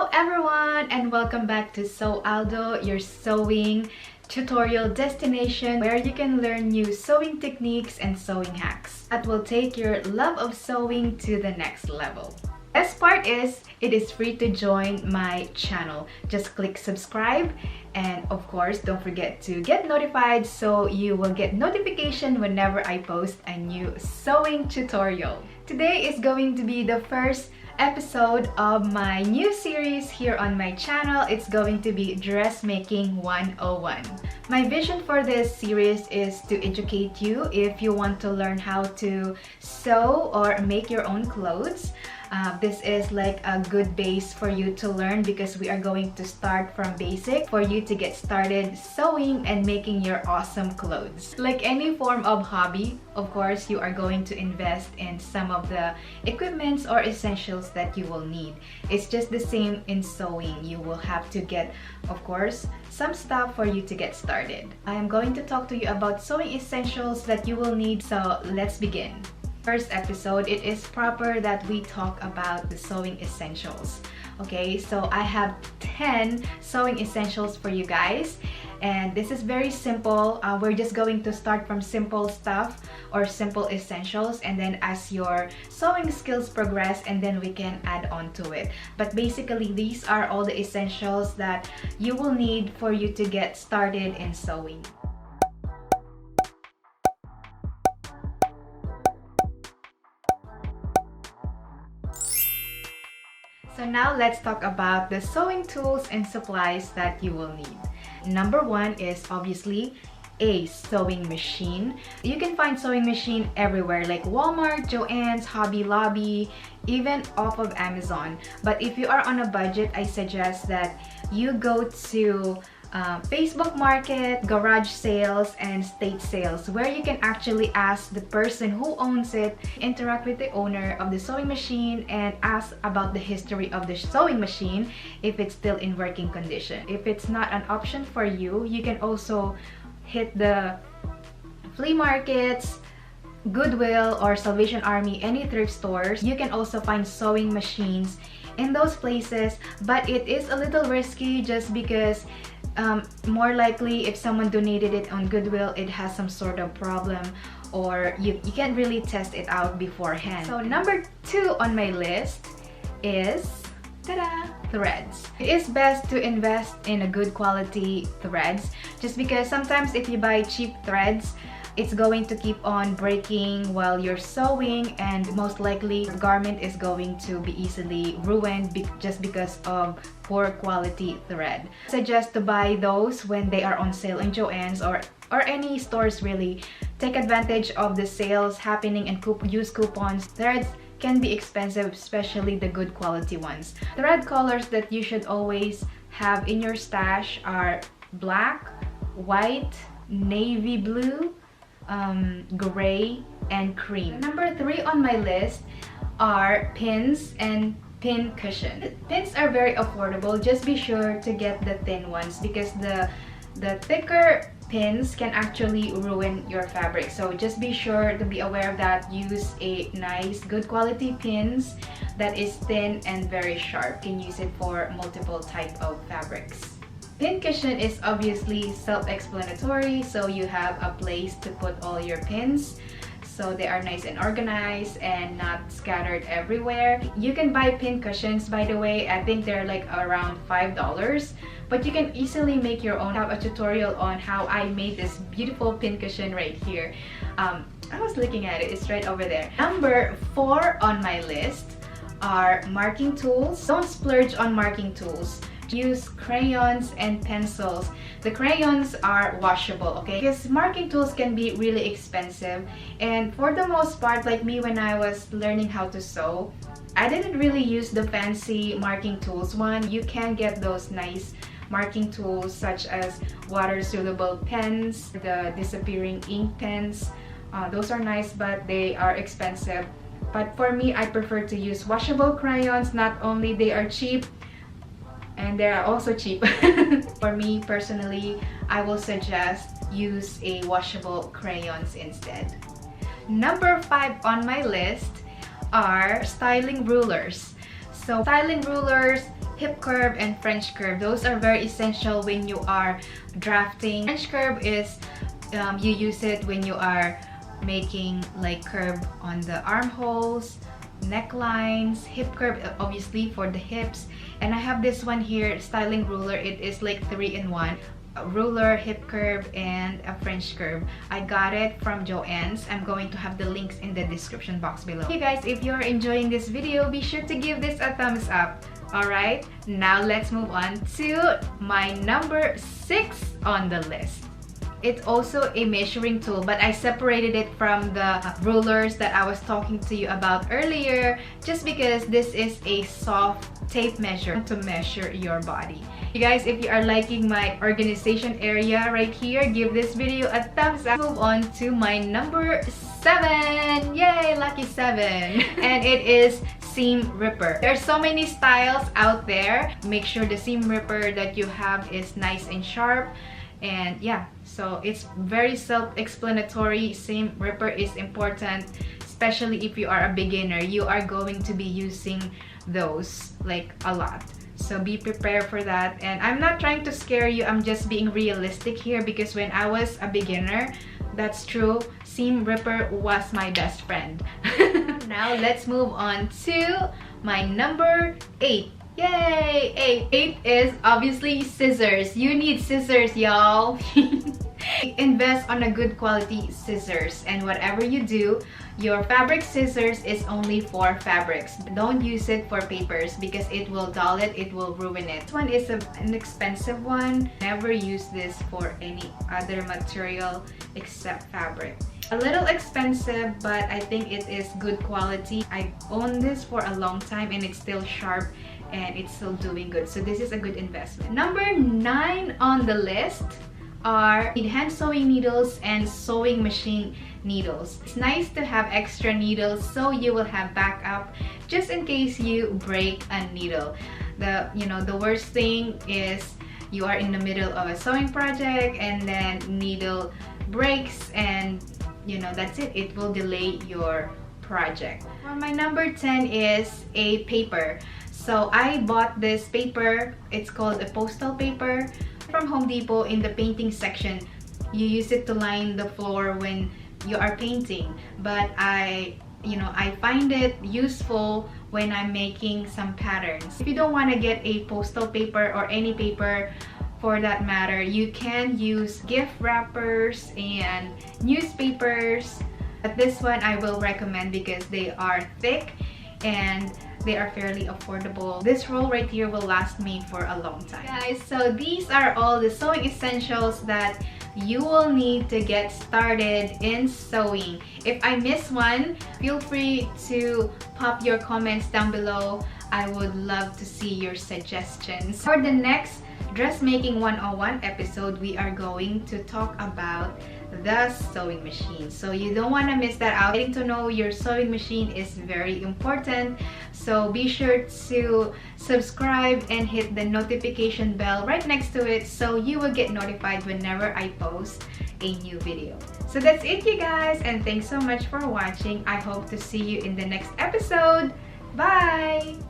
Hello everyone and welcome back to Sew Aldo, your sewing tutorial destination where you can learn new sewing techniques and sewing hacks that will take your love of sewing to the next level. Best part is, it is free to join my channel. Just click subscribe and of course don't forget to get notified so you will get notification whenever I post a new sewing tutorial. Today is going to be the first episode of my new series here on my channel. It's going to be Dressmaking 101. My vision for this series is to educate you if you want to learn how to sew or make your own clothes. This is like a good base for you to learn because we are going to start from basic for you to get started sewing and making your awesome clothes. Like any form of hobby, of course, you are going to invest in some of the equipments or essentials that you will need. It's just the same in sewing. You will have to get, of course, some stuff for you to get started. I am going to talk to you about sewing essentials that you will need, so let's begin. First episode, it is proper that we talk about the sewing essentials. Okay, so I have 10 sewing essentials for you guys, and this is very simple. We're just going to start from simple stuff or simple essentials, and then as your sewing skills progress, and then we can add on to it. But basically, these are all the essentials that you will need for you to get started in sewing. So now let's talk about the sewing tools and supplies that you will need. Number one is obviously a sewing machine. You can find sewing machine everywhere like Walmart, Joann's, Hobby Lobby, even off of Amazon. But if you are on a budget, I suggest that you go to Facebook Market, garage sales, and state sales, where you can actually ask the person who owns it, interact with the owner of the sewing machine, and ask about the history of the sewing machine if it's still in working condition. If it's not an option for you, you can also hit the flea markets, Goodwill, or Salvation Army, any thrift stores. You can also find sewing machines in those places, but it is a little risky just because more likely if someone donated it on Goodwill, it has some sort of problem, or you can't really test it out beforehand. So number two on my list is ta-da! Threads. It is best to invest in a good quality threads just because sometimes if you buy cheap threads, it's going to keep on breaking while you're sewing, and most likely the garment is going to be easily ruined just because of poor quality thread. I suggest to buy those when they are on sale in Joann's or any stores really. Take advantage of the sales happening and use coupons. Threads can be expensive, especially the good quality ones. Thread colors that you should always have in your stash are black, white, navy blue, gray, and cream. Number three on my list are pins and pin cushion. Pins are very affordable. Just be sure to get the thin ones because the thicker pins can actually ruin your fabric. So just be sure to be aware of that. Use a nice, good quality pins that is thin and very sharp. You can use it for multiple type of fabrics. Pin cushion is obviously self-explanatory, so you have a place to put all your pins so they are nice and organized and not scattered everywhere. You can buy pin cushions, by the way. I think they're like around $5, but you can easily make your own. I have a tutorial on how I made this beautiful pin cushion right here. I was looking at it, it's right over there. Number four on my list are marking tools. Don't splurge on marking tools. Use crayons and pencils. The crayons are washable, okay? Because marking tools can be really expensive, and for the most part, like me when I was learning how to sew, I didn't really use the fancy marking tools one. You can get those nice marking tools such as water-soluble pens, the disappearing ink pens. Those are nice, but they are expensive. But for me, I prefer to use washable crayons. Not only they are cheap, and they are also cheap. For me personally, I will suggest use a washable crayons instead. Number 5 on my list are styling rulers. So styling rulers hip curve and French curve. Those are very essential when you are drafting. French curve is you use it when you are making like curve on the armholes, necklines, hip curve obviously for the hips. And I have this one here, styling ruler. It is like 3-in-1. A ruler, hip curve, and a French curve. I got it from Joann's. I'm going to have the links in the description box below. Hey guys, if you're enjoying this video, be sure to give this a thumbs up. Alright, now let's move on to my number 6 on the list. It's also a measuring tool, but I separated it from the rulers that I was talking to you about earlier just because this is a soft tape measure to measure your body. You guys, if you are liking my organization area right here, give this video a thumbs up. Move on to my number 7. Yay, lucky 7. And it is seam ripper. There are so many styles out there. Make sure the seam ripper that you have is nice and sharp. And yeah, so it's very self-explanatory. Seam ripper is important, especially if you are a beginner. You are going to be using those like a lot, so be prepared for that. And I'm not trying to scare you, I'm just being realistic here, because when I was a beginner, that's true, seam ripper was my best friend. Now let's move on to my number 8. Yay! 8 is obviously scissors. You need scissors, y'all. Invest on a good quality scissors, and whatever you do, your fabric scissors is only for fabrics. Don't use it for papers because it will dull it, it will ruin it. This one is an expensive one. Never use this for any other material except fabric. A little expensive, but I think it is good quality. I own this for a long time and it's still sharp and it's still doing good, so this is a good investment. Number 9 on the list are hand sewing needles and sewing machine needles. It's nice to have extra needles so you will have backup just in case you break a needle. The worst thing is you are in the middle of a sewing project and then needle breaks, and that's it. It will delay your project. For my number 10 is a paper. So I bought this paper. It's called a postal paper from Home Depot in the painting section. You use it to line the floor when you are painting, but I find it useful when I'm making some patterns. If you don't want to get a postal paper or any paper for that matter, you can use gift wrappers and newspapers. But this one I will recommend because they are thick and they are fairly affordable. This roll right here will last me for a long time. Guys, so these are all the sewing essentials that you will need to get started in sewing. If I miss one, feel free to pop your comments down below. I would love to see your suggestions. For the next Dressmaking 101 episode, we are going to talk about the sewing machine, so you don't want to miss that out. Getting to know your sewing machine is very important, so be sure to subscribe and hit the notification bell right next to it so you will get notified whenever I post a new video. So that's it, you guys, and thanks so much for watching. I hope to see you in the next episode. Bye!